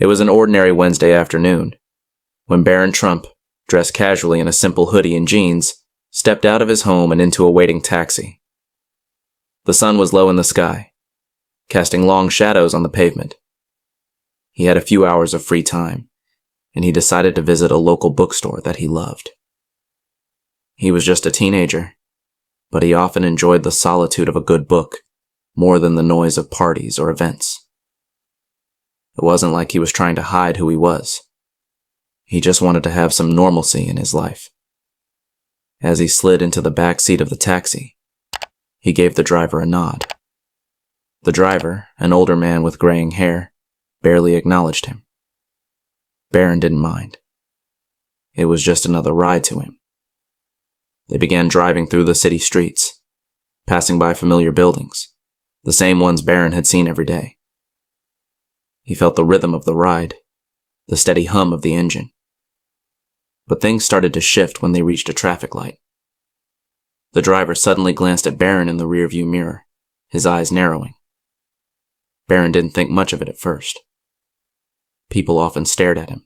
It was an ordinary Wednesday afternoon when Barron Trump, dressed casually in a simple hoodie and jeans, stepped out of his home and into a waiting taxi. The sun was low in the sky, casting long shadows on the pavement. He had a few hours of free time, and he decided to visit a local bookstore that he loved. He was just a teenager, but he often enjoyed the solitude of a good book more than the noise of parties or events. It wasn't like he was trying to hide who he was. He just wanted to have some normalcy in his life. As he slid into the back seat of the taxi, he gave the driver a nod. The driver, an older man with graying hair, barely acknowledged him. Barron didn't mind. It was just another ride to him. They began driving through the city streets, passing by familiar buildings, the same ones Barron had seen every day. He felt the rhythm of the ride, the steady hum of the engine. But things started to shift when they reached a traffic light. The driver suddenly glanced at Barron in the rearview mirror, his eyes narrowing. Barron didn't think much of it at first. People often stared at him,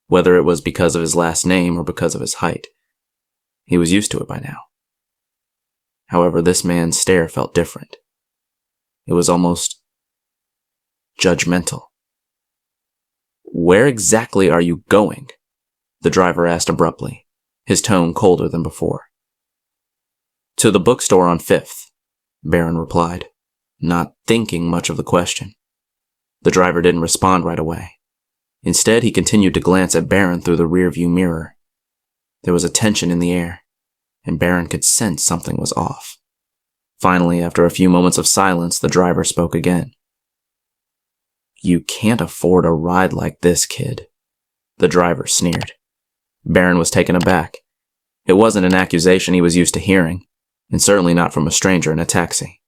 whether it was because of his last name or because of his height. He was used to it by now. However, this man's stare felt different. It was almost judgmental. "Where exactly are you going?" the driver asked abruptly, his tone colder than before. "To the bookstore on 5th, Barron replied, not thinking much of the question. The driver didn't respond right away. Instead, he continued to glance at Barron through the rearview mirror. There was a tension in the air, and Barron could sense something was off. Finally, after a few moments of silence, the driver spoke again. "You can't afford a ride like this, kid," the driver sneered. Barron was taken aback. It wasn't an accusation he was used to hearing, and certainly not from a stranger in a taxi.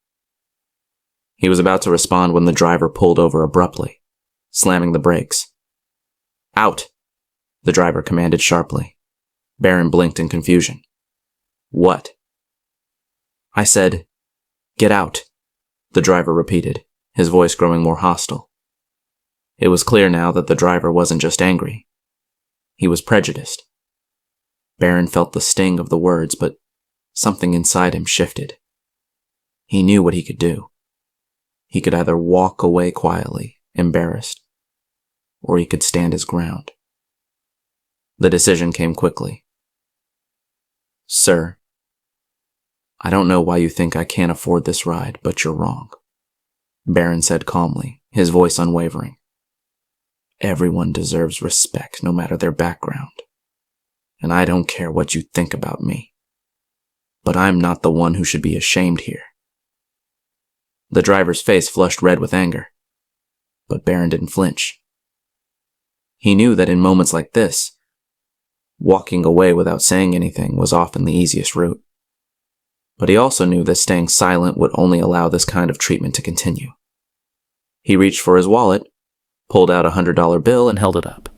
He was about to respond when the driver pulled over abruptly, slamming the brakes. "Out!" the driver commanded sharply. Barron blinked in confusion. "What?" "I said, get out," the driver repeated, his voice growing more hostile. It was clear now that the driver wasn't just angry. He was prejudiced. Barron felt the sting of the words, but something inside him shifted. He knew what he could do. He could either walk away quietly, embarrassed, or he could stand his ground. The decision came quickly. "Sir, I don't know why you think I can't afford this ride, but you're wrong," Barron said calmly, his voice unwavering. "Everyone deserves respect, no matter their background. And I don't care what you think about me. But I'm not the one who should be ashamed here." The driver's face flushed red with anger, but Barron didn't flinch. He knew that in moments like this, walking away without saying anything was often the easiest route. But he also knew that staying silent would only allow this kind of treatment to continue. He reached for his wallet, pulled out a $100 bill, and held it up.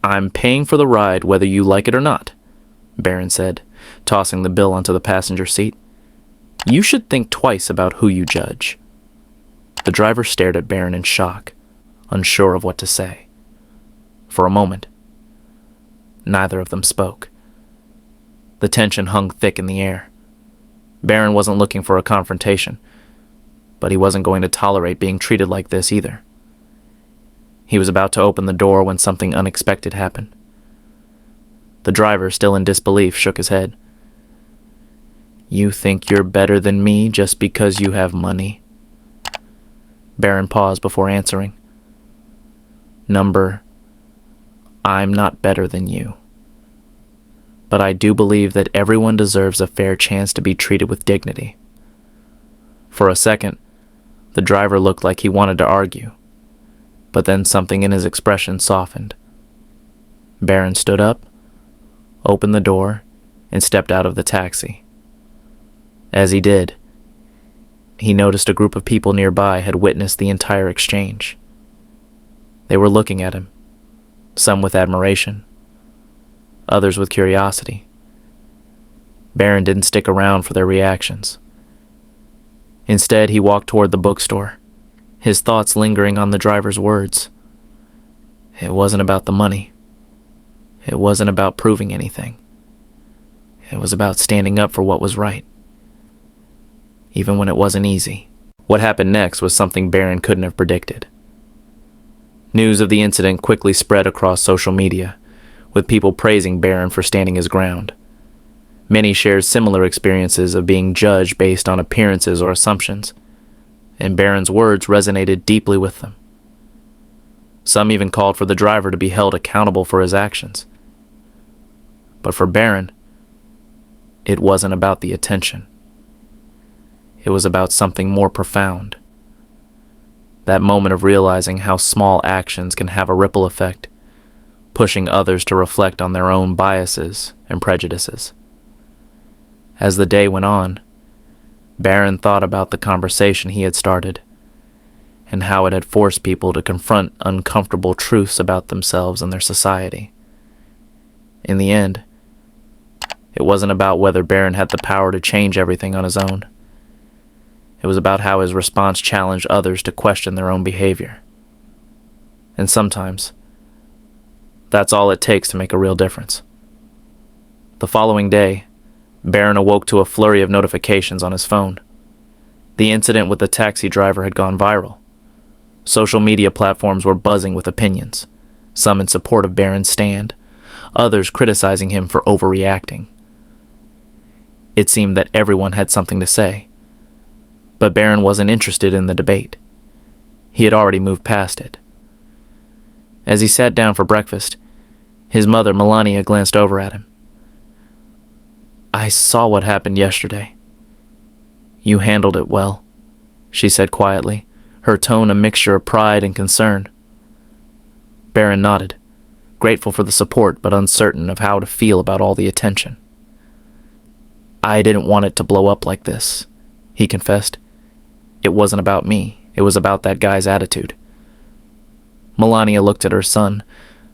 "I'm paying for the ride whether you like it or not," Barron said, tossing the bill onto the passenger seat. "You should think twice about who you judge." The driver stared at Barron in shock, unsure of what to say. For a moment, neither of them spoke. The tension hung thick in the air. Barron wasn't looking for a confrontation, but he wasn't going to tolerate being treated like this either. He was about to open the door when something unexpected happened. The driver, still in disbelief, shook his head. "You think you're better than me just because you have money?" Barron paused before answering. "I'm not better than you. But I do believe that everyone deserves a fair chance to be treated with dignity." For a second, the driver looked like he wanted to argue, but then something in his expression softened. Barron stood up, opened the door, and stepped out of the taxi. As he did, he noticed a group of people nearby had witnessed the entire exchange. They were looking at him, some with admiration, others with curiosity. Barron didn't stick around for their reactions. Instead, he walked toward the bookstore, his thoughts lingering on the driver's words. It wasn't about the money. It wasn't about proving anything. It was about standing up for what was right, even when it wasn't easy. What happened next was something Barron couldn't have predicted. News of the incident quickly spread across social media, with people praising Barron for standing his ground. Many shared similar experiences of being judged based on appearances or assumptions, and Barron's words resonated deeply with them. Some even called for the driver to be held accountable for his actions. But for Barron, it wasn't about the attention. It was about something more profound. That moment of realizing how small actions can have a ripple effect, pushing others to reflect on their own biases and prejudices. As the day went on, Barron thought about the conversation he had started and how it had forced people to confront uncomfortable truths about themselves and their society. In the end, it wasn't about whether Barron had the power to change everything on his own. It was about how his response challenged others to question their own behavior. And sometimes, that's all it takes to make a real difference. The following day, Barron awoke to a flurry of notifications on his phone. The incident with the taxi driver had gone viral. Social media platforms were buzzing with opinions, some in support of Barron's stand, others criticizing him for overreacting. It seemed that everyone had something to say, but Barron wasn't interested in the debate. He had already moved past it. As he sat down for breakfast, his mother, Melania, glanced over at him. "I saw what happened yesterday. You handled it well," she said quietly, her tone a mixture of pride and concern. Barron nodded, grateful for the support but uncertain of how to feel about all the attention. "I didn't want it to blow up like this," he confessed. "It wasn't about me. It was about that guy's attitude." Melania looked at her son,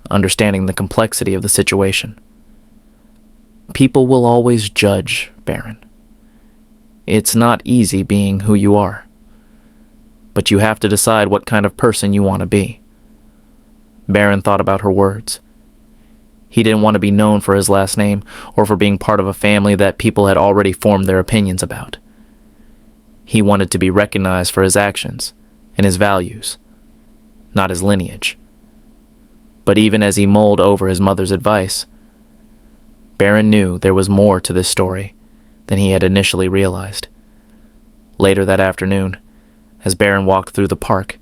understanding the complexity of the situation. "People will always judge, Barron. It's not easy being who you are. But you have to decide what kind of person you want to be." Barron thought about her words. He didn't want to be known for his last name or for being part of a family that people had already formed their opinions about. He wanted to be recognized for his actions and his values, not his lineage. But even as he mulled over his mother's advice, Barron knew there was more to this story than he had initially realized. Later that afternoon, as Barron walked through the park,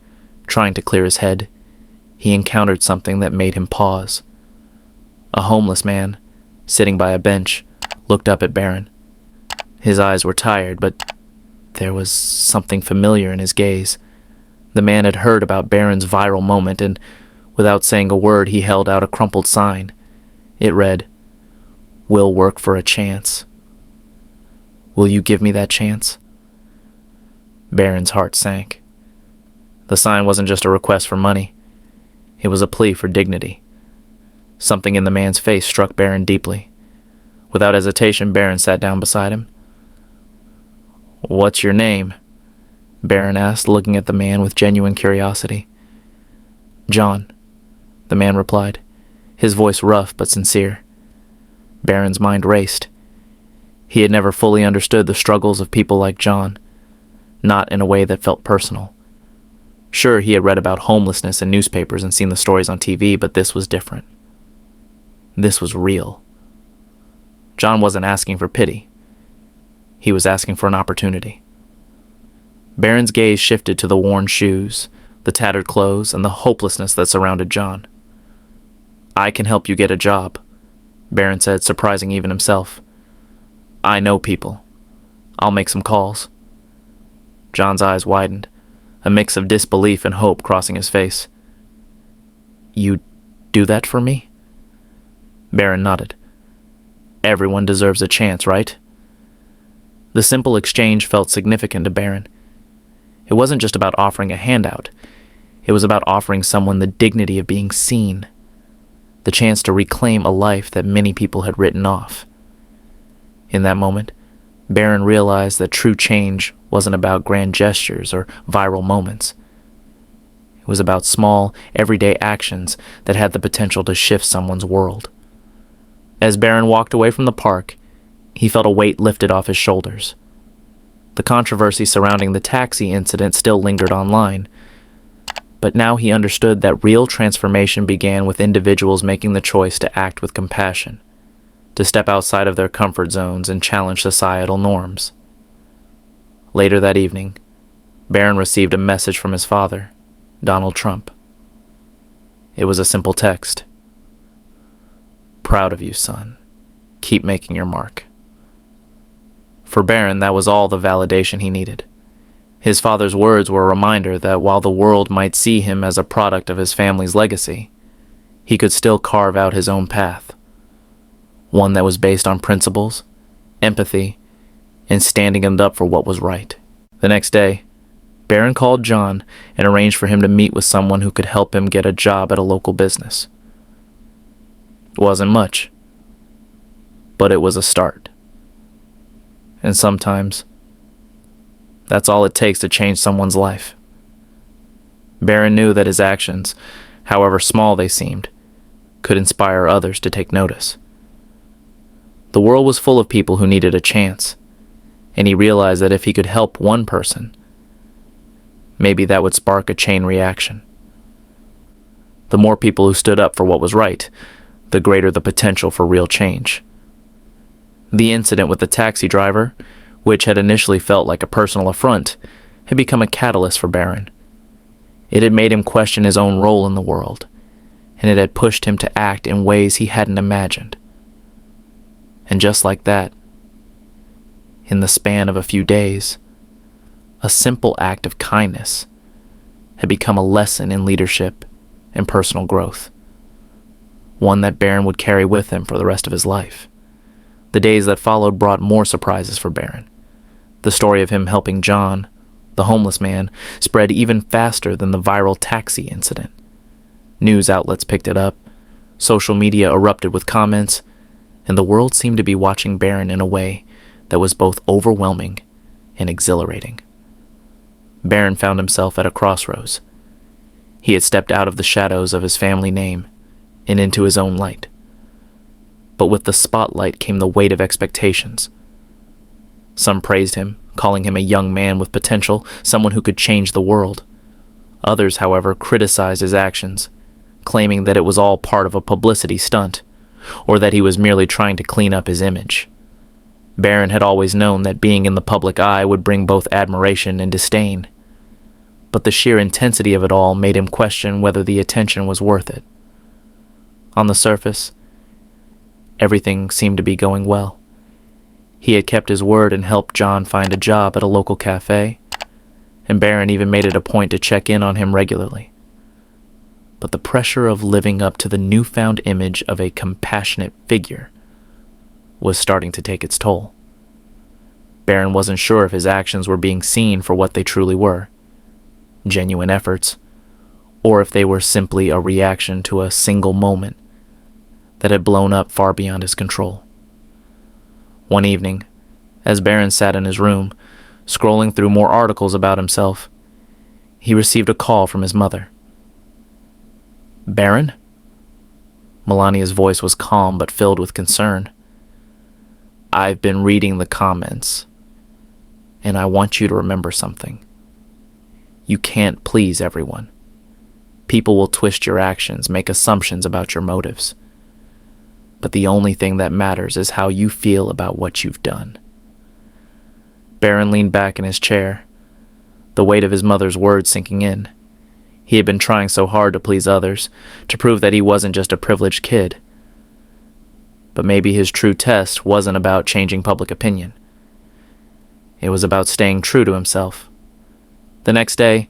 trying to clear his head, he encountered something that made him pause. A homeless man, sitting by a bench, looked up at Barron. His eyes were tired, but there was something familiar in his gaze. The man had heard about Barron's viral moment, and without saying a word, he held out a crumpled sign. It read, "We'll work for a chance. Will you give me that chance?" Barron's heart sank. The sign wasn't just a request for money. It was a plea for dignity. Something in the man's face struck Barron deeply. Without hesitation, Barron sat down beside him. "What's your name?" Barron asked, looking at the man with genuine curiosity. "John," the man replied, his voice rough but sincere. Barron's mind raced. He had never fully understood the struggles of people like John, not in a way that felt personal. Sure, he had read about homelessness in newspapers and seen the stories on TV, but this was different. This was real. John wasn't asking for pity. He was asking for an opportunity. Barron's gaze shifted to the worn shoes, the tattered clothes, and the hopelessness that surrounded John. "I can help you get a job," Barron said, surprising even himself. "I know people. I'll make some calls." John's eyes widened, a mix of disbelief and hope crossing his face. "You do that for me?" Barron nodded. "Everyone deserves a chance, right?" The simple exchange felt significant to Barron. It wasn't just about offering a handout. It was about offering someone the dignity of being seen, the chance to reclaim a life that many people had written off. In that moment, Barron realized that true change wasn't about grand gestures or viral moments. It was about small, everyday actions that had the potential to shift someone's world. As Barron walked away from the park, he felt a weight lifted off his shoulders. The controversy surrounding the taxi incident still lingered online, but now he understood that real transformation began with individuals making the choice to act with compassion, to step outside of their comfort zones and challenge societal norms. Later that evening, Barron received a message from his father, Donald Trump. It was a simple text. "Proud of you, son. Keep making your mark." For Barron, that was all the validation he needed. His father's words were a reminder that while the world might see him as a product of his family's legacy, he could still carve out his own path, one that was based on principles, empathy, and standing up for what was right. The next day, Barron called John and arranged for him to meet with someone who could help him get a job at a local business. It wasn't much, but it was a start. And sometimes, that's all it takes to change someone's life. Barron knew that his actions, however small they seemed, could inspire others to take notice. The world was full of people who needed a chance, and he realized that if he could help one person, maybe that would spark a chain reaction. The more people who stood up for what was right, the greater the potential for real change. The incident with the taxi driver, which had initially felt like a personal affront, had become a catalyst for Barron. It had made him question his own role in the world, and it had pushed him to act in ways he hadn't imagined. And just like that, in the span of a few days, a simple act of kindness had become a lesson in leadership and personal growth, one that Barron would carry with him for the rest of his life. The days that followed brought more surprises for Barron. The story of him helping John, the homeless man, spread even faster than the viral taxi incident. News outlets picked it up, social media erupted with comments, and the world seemed to be watching Barron in a way that was both overwhelming and exhilarating. Barron found himself at a crossroads. He had stepped out of the shadows of his family name and into his own light. But with the spotlight came the weight of expectations. Some praised him, calling him a young man with potential, someone who could change the world. Others, however, criticized his actions, claiming that it was all part of a publicity stunt, or that he was merely trying to clean up his image. Barron had always known that being in the public eye would bring both admiration and disdain, but the sheer intensity of it all made him question whether the attention was worth it. On the surface, everything seemed to be going well. He had kept his word and helped John find a job at a local cafe, and Barron even made it a point to check in on him regularly. But the pressure of living up to the newfound image of a compassionate figure was starting to take its toll. Barron wasn't sure if his actions were being seen for what they truly were, genuine efforts, or if they were simply a reaction to a single moment that had blown up far beyond his control. One evening, as Barron sat in his room, scrolling through more articles about himself, he received a call from his mother. "Barron?" Melania's voice was calm but filled with concern. "I've been reading the comments, and I want you to remember something. You can't please everyone. People will twist your actions, make assumptions about your motives. But the only thing that matters is how you feel about what you've done." Barron leaned back in his chair, the weight of his mother's words sinking in. He had been trying so hard to please others, to prove that he wasn't just a privileged kid. But maybe his true test wasn't about changing public opinion. It was about staying true to himself. The next day,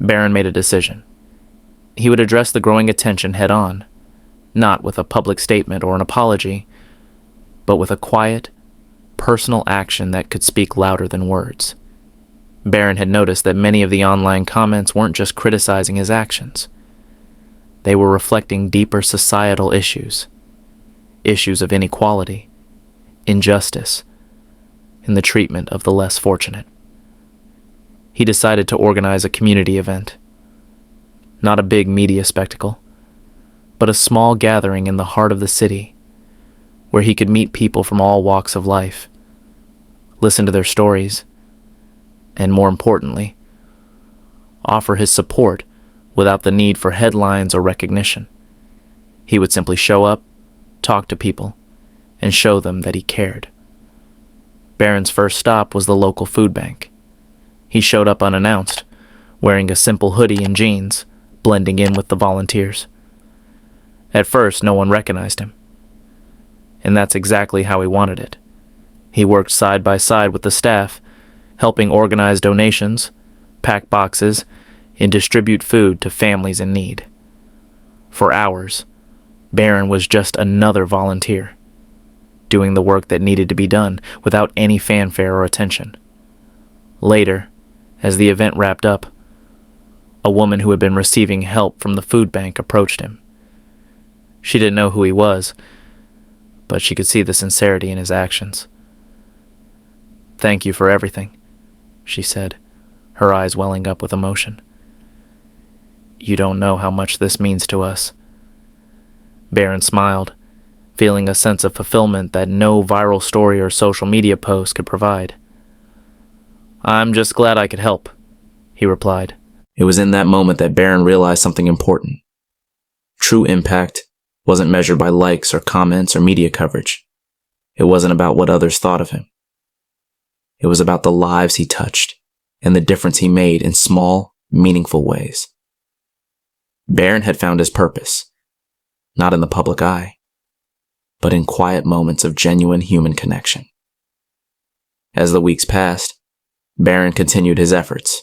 Barron made a decision. He would address the growing attention head-on, not with a public statement or an apology, but with a quiet, personal action that could speak louder than words. Barron had noticed that many of the online comments weren't just criticizing his actions. They were reflecting deeper societal issues of inequality, injustice, and the treatment of the less fortunate. He decided to organize a community event. Not a big media spectacle, but a small gathering in the heart of the city where he could meet people from all walks of life, listen to their stories, and more importantly, offer his support without the need for headlines or recognition. He would simply show up, talk to people, and show them that he cared. Barron's first stop was the local food bank. He showed up unannounced, wearing a simple hoodie and jeans, blending in with the volunteers. At first, no one recognized him. And that's exactly how he wanted it. He worked side by side with the staff, helping organize donations, pack boxes, and distribute food to families in need. For hours, Barron was just another volunteer, doing the work that needed to be done without any fanfare or attention. Later, as the event wrapped up, a woman who had been receiving help from the food bank approached him. She didn't know who he was, but she could see the sincerity in his actions. "Thank you for everything," she said, her eyes welling up with emotion. "You don't know how much this means to us." Barron smiled, feeling a sense of fulfillment that no viral story or social media post could provide. "I'm just glad I could help," he replied. It was in that moment that Barron realized something important. True impact wasn't measured by likes or comments or media coverage. It wasn't about what others thought of him. It was about the lives he touched and the difference he made in small, meaningful ways. Barron had found his purpose, not in the public eye, but in quiet moments of genuine human connection. As the weeks passed, Barron continued his efforts,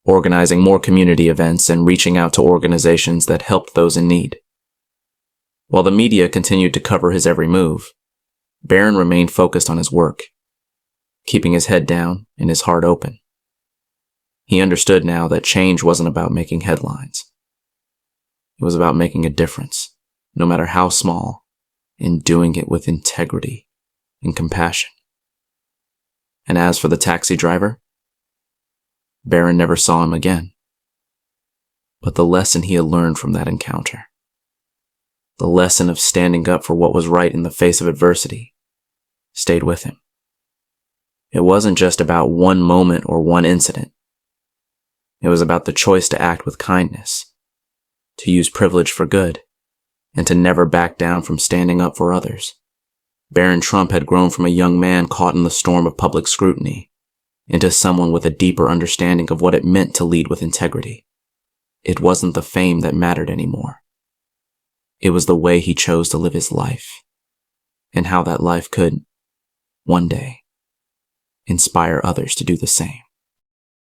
organizing more community events and reaching out to organizations that helped those in need. While the media continued to cover his every move, Barron remained focused on his work, keeping his head down and his heart open. He understood now that change wasn't about making headlines. It was about making a difference, no matter how small, and doing it with integrity and compassion. And as for the taxi driver, Barron never saw him again. But the lesson he had learned from that encounter, the lesson of standing up for what was right in the face of adversity, stayed with him. It wasn't just about one moment or one incident. It was about the choice to act with kindness, to use privilege for good, and to never back down from standing up for others. Barron Trump had grown from a young man caught in the storm of public scrutiny into someone with a deeper understanding of what it meant to lead with integrity. It wasn't the fame that mattered anymore. It was the way he chose to live his life, and how that life could, one day, inspire others to do the same.